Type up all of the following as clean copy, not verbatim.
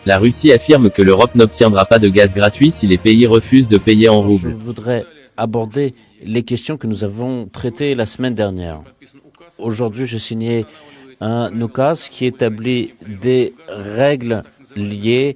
La Russie affirme que l'Europe n'obtiendra pas de gaz gratuit si les pays refusent de payer en Je roubles. voudrais aborder les questions que nous avons traitées la semaine dernière. Aujourd'hui, j'ai signé un UCAS qui établit des règles liées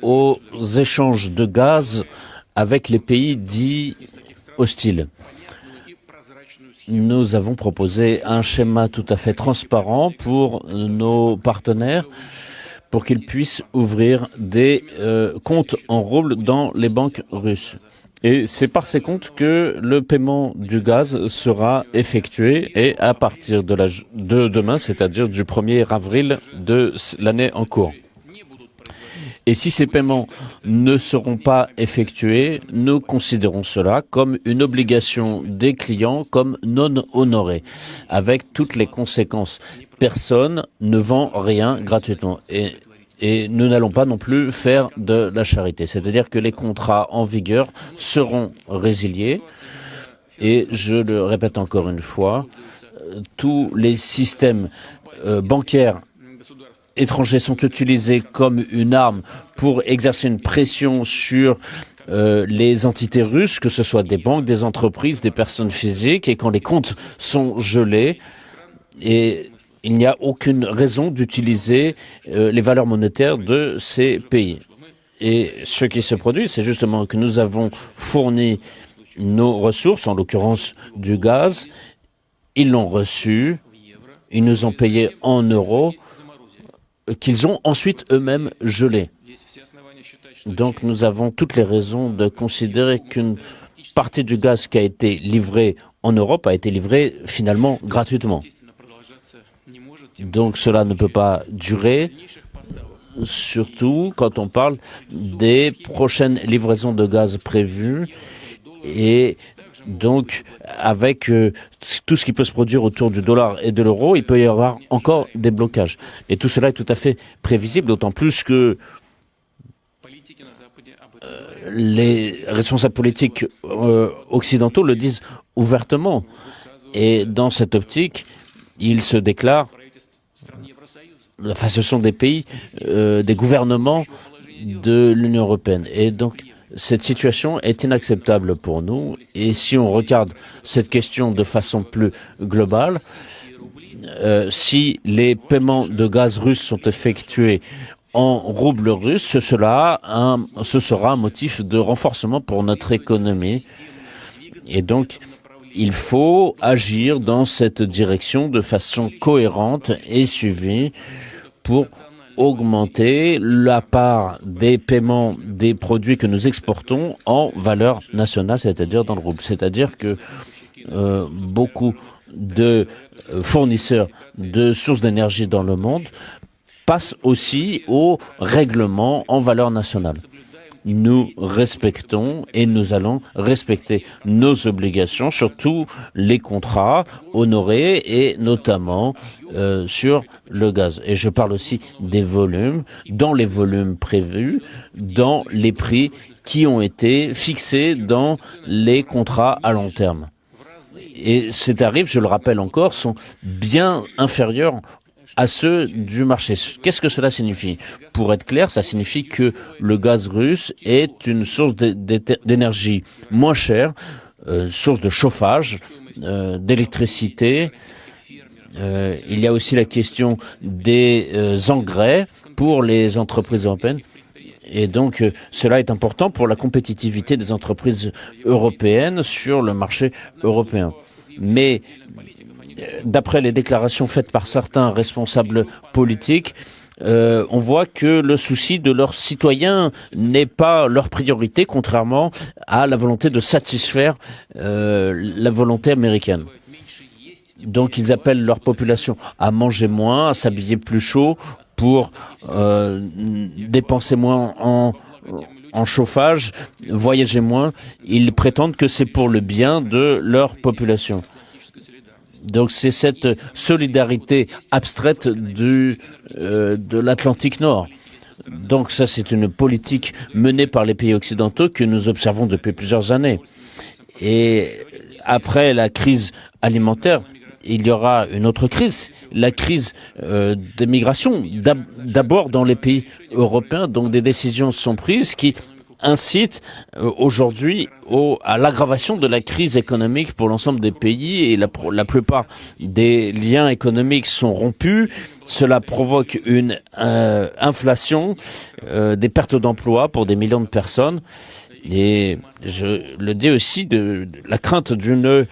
aux échanges de gaz avec les pays dits hostiles. Nous avons proposé un schéma tout à fait transparent pour nos partenaires pour qu'ils puissent ouvrir des comptes en roubles dans les banques russes. Et c'est par ces comptes que le paiement du gaz sera effectué et à partir de demain, c'est-à-dire du 1er avril de l'année en cours. Et si ces paiements ne seront pas effectués, nous considérons cela comme une obligation des clients comme non honorée, avec toutes les conséquences. Personne ne vend rien gratuitement. Et nous n'allons pas non plus faire de la charité. C'est-à-dire que les contrats en vigueur seront résiliés. Et je le répète encore une fois, tous les systèmes bancaires étrangers sont utilisés comme une arme pour exercer une pression sur les entités russes, que ce soit des banques, des entreprises, des personnes physiques, et quand les comptes sont gelés, et il n'y a aucune raison d'utiliser les valeurs monétaires de ces pays. Et ce qui se produit, c'est justement que nous avons fourni nos ressources, en l'occurrence du gaz, ils l'ont reçu, ils nous ont payé en euros, qu'ils ont ensuite eux-mêmes gelé. Donc nous avons toutes les raisons de considérer qu'une partie du gaz qui a été livré en Europe a été livrée finalement gratuitement. Donc cela ne peut pas durer, surtout quand on parle des prochaines livraisons de gaz prévues et donc avec tout ce qui peut se produire autour du dollar et de l'euro, il peut y avoir encore des blocages. Et tout cela est tout à fait prévisible, d'autant plus que les responsables politiques occidentaux le disent ouvertement. Et dans cette optique, ils se déclarent, enfin ce sont des pays, des gouvernements de l'Union européenne. Et donc cette situation est inacceptable pour nous. Et si on regarde cette question de façon plus globale, si les paiements de gaz russes sont effectués en roubles russes, ce sera un motif de renforcement pour notre économie. Et donc, il faut agir dans cette direction de façon cohérente et suivie pour augmenter la part des paiements des produits que nous exportons en valeur nationale, c'est-à-dire dans le rouble. C'est-à-dire que beaucoup de fournisseurs de sources d'énergie dans le monde passent aussi au règlement en valeur nationale. Nous respectons et nous allons respecter nos obligations sur tous les contrats honorés et notamment sur le gaz. Et je parle aussi des volumes, dans les volumes prévus, dans les prix qui ont été fixés dans les contrats à long terme. Et ces tarifs, je le rappelle encore, sont bien inférieurs à ceux du marché. Qu'est-ce que cela signifie? Pour être clair, ça signifie que le gaz russe est une source d'énergie moins chère, source de chauffage, d'électricité. Il y a aussi la question des engrais pour les entreprises européennes. Et donc, cela est important pour la compétitivité des entreprises européennes sur le marché européen. Mais d'après les déclarations faites par certains responsables politiques, on voit que le souci de leurs citoyens n'est pas leur priorité, contrairement à la volonté de satisfaire la volonté américaine. Donc ils appellent leur population à manger moins, à s'habiller plus chaud pour dépenser moins en chauffage, voyager moins. Ils prétendent que c'est pour le bien de leur population. Donc c'est cette solidarité abstraite de l'Atlantique Nord. Donc ça, c'est une politique menée par les pays occidentaux que nous observons depuis plusieurs années. Et après la crise alimentaire, il y aura une autre crise, la crise des migrations, d'abord dans les pays européens. Donc des décisions sont prises qui incite aujourd'hui à l'aggravation de la crise économique pour l'ensemble des pays et la plupart des liens économiques sont rompus. Cela provoque une inflation, des pertes d'emplois pour des millions de personnes. Et je le dis aussi, la crainte d'une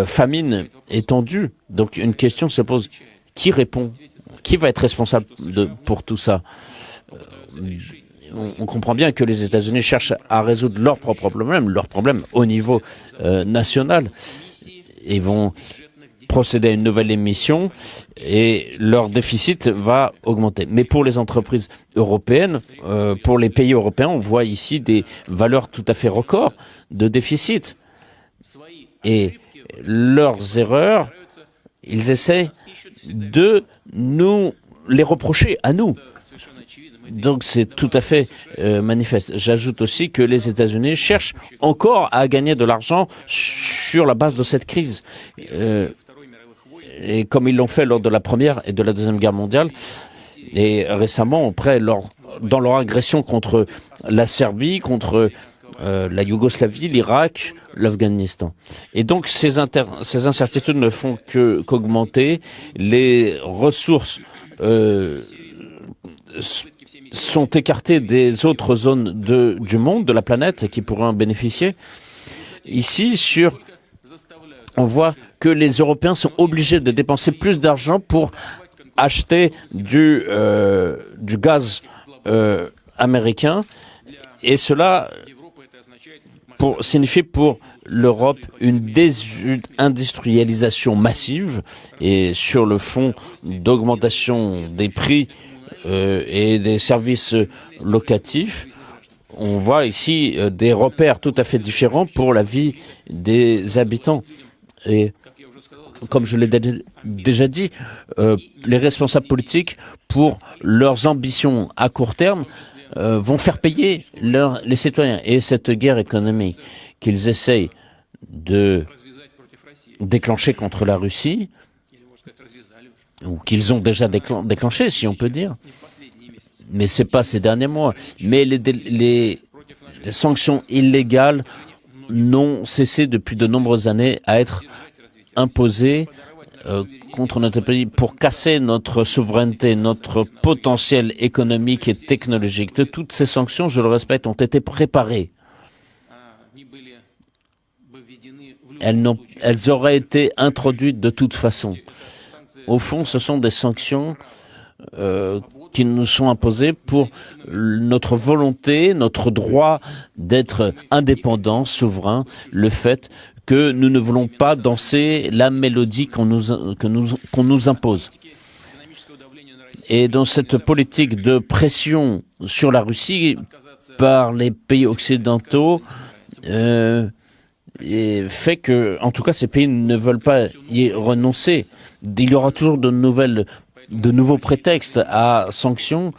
famine étendue. Donc une question se pose, qui répond? Qui va être responsable pour tout ça? On comprend bien que les États-Unis cherchent à résoudre leurs problèmes au niveau national. Ils vont procéder à une nouvelle émission et leur déficit va augmenter. Mais pour les entreprises européennes, pour les pays européens, on voit ici des valeurs tout à fait records de déficit. Et leurs erreurs, ils essaient de nous les reprocher à nous. Donc c'est tout à fait manifeste. J'ajoute aussi que les États-Unis cherchent encore à gagner de l'argent sur la base de cette crise. Et comme ils l'ont fait lors de la Première et de la Deuxième Guerre mondiale, et récemment, dans leur agression contre la Serbie, contre la Yougoslavie, l'Irak, l'Afghanistan. Et donc ces incertitudes ne font qu'augmenter. Les ressources sont écartés des autres zones du monde, de la planète, qui pourraient en bénéficier. Ici, on voit que les Européens sont obligés de dépenser plus d'argent pour acheter du gaz américain. Et cela signifie pour l'Europe une désindustrialisation massive. Et sur le fond d'augmentation des prix et des services locatifs, on voit ici des repères tout à fait différents pour la vie des habitants. Et comme je l'ai déjà dit, les responsables politiques, pour leurs ambitions à court terme, vont faire payer les citoyens. Et cette guerre économique qu'ils essayent de déclencher contre la Russie, ou qu'ils ont déjà déclenché, si on peut dire. Mais ce n'est pas ces derniers mois. Mais les sanctions illégales n'ont cessé depuis de nombreuses années à être imposées contre notre pays pour casser notre souveraineté, notre potentiel économique et technologique. De toutes ces sanctions, je le répète, ont été préparées. Elles auraient été introduites de toute façon. Au fond, ce sont des sanctions qui nous sont imposées pour notre volonté, notre droit d'être indépendants, souverains, le fait que nous ne voulons pas danser la mélodie qu'on nous impose. Et dans cette politique de pression sur la Russie par les pays occidentaux, fait que, en tout cas, ces pays ne veulent pas y renoncer. Il y aura toujours de nouveaux prétextes à sanctions.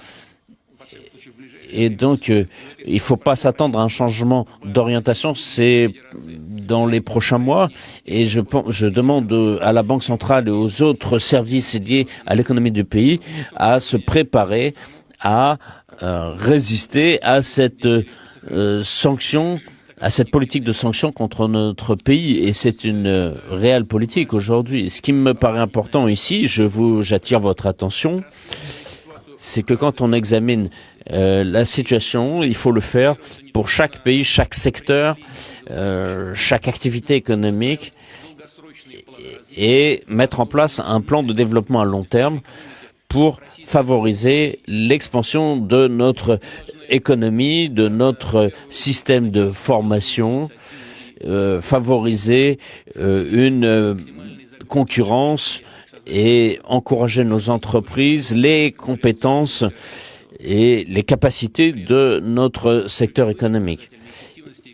Et donc, il ne faut pas s'attendre à un changement d'orientation. C'est dans les prochains mois. Et je demande à la Banque centrale et aux autres services liés à l'économie du pays à se préparer à résister à cette sanction, à cette politique de sanctions contre notre pays. Et c'est une réelle politique aujourd'hui. Ce qui me paraît important ici, j'attire votre attention, c'est que quand on examine la situation, il faut le faire pour chaque pays, chaque secteur, chaque activité économique et mettre en place un plan de développement à long terme pour favoriser l'expansion de notre économie, de notre système de formation, favoriser une concurrence et encourager nos entreprises, les compétences et les capacités de notre secteur économique.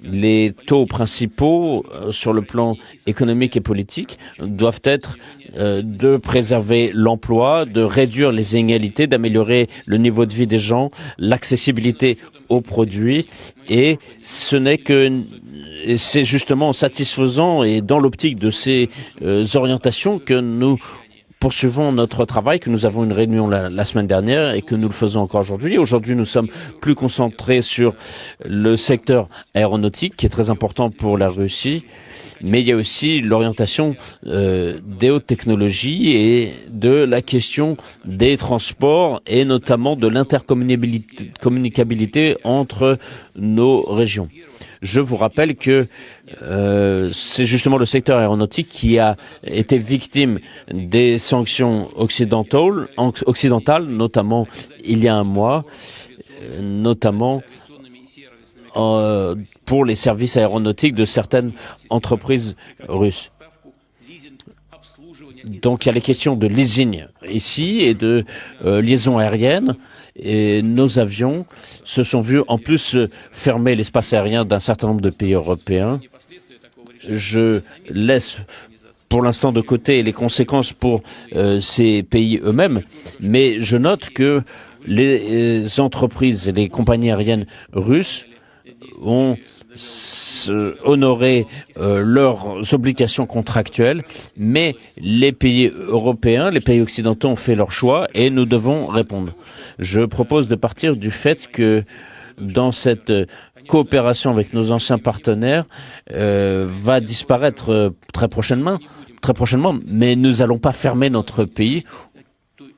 Les taux principaux sur le plan économique et politique doivent être de préserver l'emploi, de réduire les inégalités, d'améliorer le niveau de vie des gens, l'accessibilité aux produits, et c'est justement en satisfaisant et dans l'optique de ces orientations que nous poursuivons notre travail, que nous avons une réunion la semaine dernière et que nous le faisons encore aujourd'hui. Aujourd'hui, nous sommes plus concentrés sur le secteur aéronautique, qui est très important pour la Russie, mais il y a aussi l'orientation des hautes technologies et de la question des transports et notamment de l'intercommunicabilité entre nos régions. Je vous rappelle que c'est justement le secteur aéronautique qui a été victime des sanctions occidentales, notamment il y a un mois, notamment pour les services aéronautiques de certaines entreprises russes. Donc il y a les questions de leasing ici et de liaison aérienne. Et nos avions se sont vus en plus fermer l'espace aérien d'un certain nombre de pays européens. Je laisse pour l'instant de côté les conséquences pour ces pays eux-mêmes, mais je note que les entreprises et les compagnies aériennes russes ont honoré leurs obligations contractuelles, mais les pays européens, les pays occidentaux ont fait leur choix et nous devons répondre. Je propose de partir du fait que dans cette coopération avec nos anciens partenaires va disparaître très prochainement, mais nous n'allons pas fermer notre pays.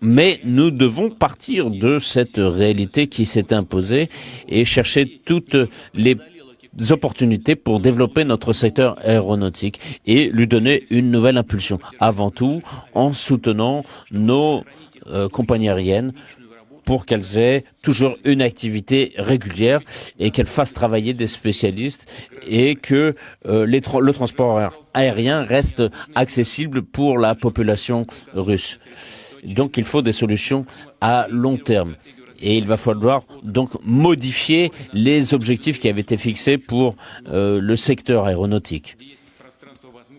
Mais nous devons partir de cette réalité qui s'est imposée et chercher toutes les opportunités pour développer notre secteur aéronautique et lui donner une nouvelle impulsion. Avant tout, en soutenant nos compagnies aériennes pour qu'elles aient toujours une activité régulière et qu'elles fassent travailler des spécialistes et que le transport aérien reste accessible pour la population russe. Donc il faut des solutions à long terme. Et il va falloir donc modifier les objectifs qui avaient été fixés pour le secteur aéronautique.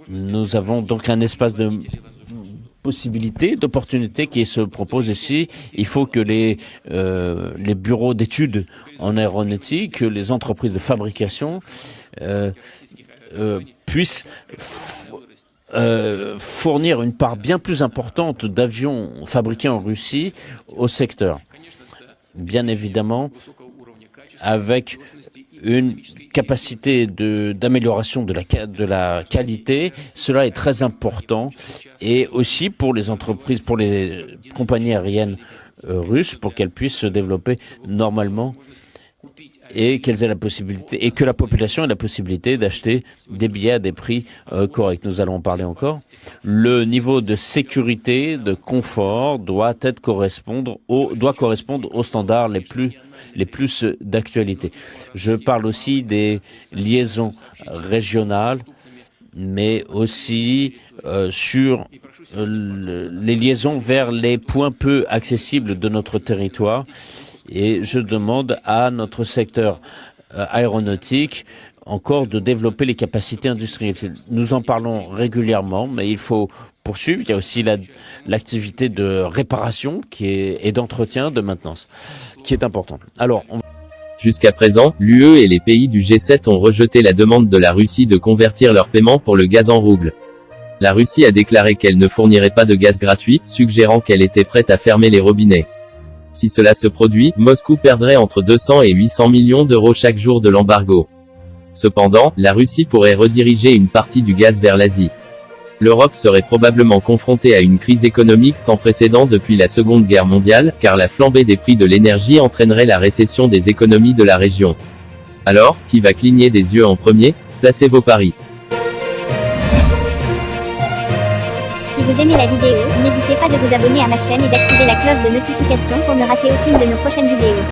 Nous avons donc un espace de possibilités, d'opportunités qui se proposent ici. Il faut que les bureaux d'études en aéronautique, que les entreprises de fabrication puissent fournir une part bien plus importante d'avions fabriqués en Russie au secteur. Bien évidemment, avec une capacité d'amélioration de la qualité, cela est très important, et aussi pour les entreprises, pour les compagnies aériennes russes, pour qu'elles puissent se développer normalement et qu'elles aient la possibilité, et que la population ait la possibilité d'acheter des billets à des prix corrects. Nous allons en parler encore. Le niveau de sécurité, de confort doit correspondre aux standards les plus d'actualité. Je parle aussi des liaisons régionales, mais aussi sur les liaisons vers les points peu accessibles de notre territoire. Et je demande à notre secteur aéronautique encore de développer les capacités industrielles. Nous en parlons régulièrement, mais il faut poursuivre. Il y a aussi l'activité de réparation et d'entretien, de maintenance, qui est importante. Alors, Jusqu'à présent, l'UE et les pays du G7 ont rejeté la demande de la Russie de convertir leur paiement pour le gaz en roubles. La Russie a déclaré qu'elle ne fournirait pas de gaz gratuit, suggérant qu'elle était prête à fermer les robinets. Si cela se produit, Moscou perdrait entre 200 et 800 millions d'euros chaque jour de l'embargo. Cependant, la Russie pourrait rediriger une partie du gaz vers l'Asie. L'Europe serait probablement confrontée à une crise économique sans précédent depuis la Seconde Guerre mondiale, car la flambée des prix de l'énergie entraînerait la récession des économies de la région. Alors, qui va cligner des yeux en premier? Placez vos paris. Si vous aimez la vidéo, n'hésitez pas de vous abonner à ma chaîne et d'activer la cloche de notification pour ne rater aucune de nos prochaines vidéos.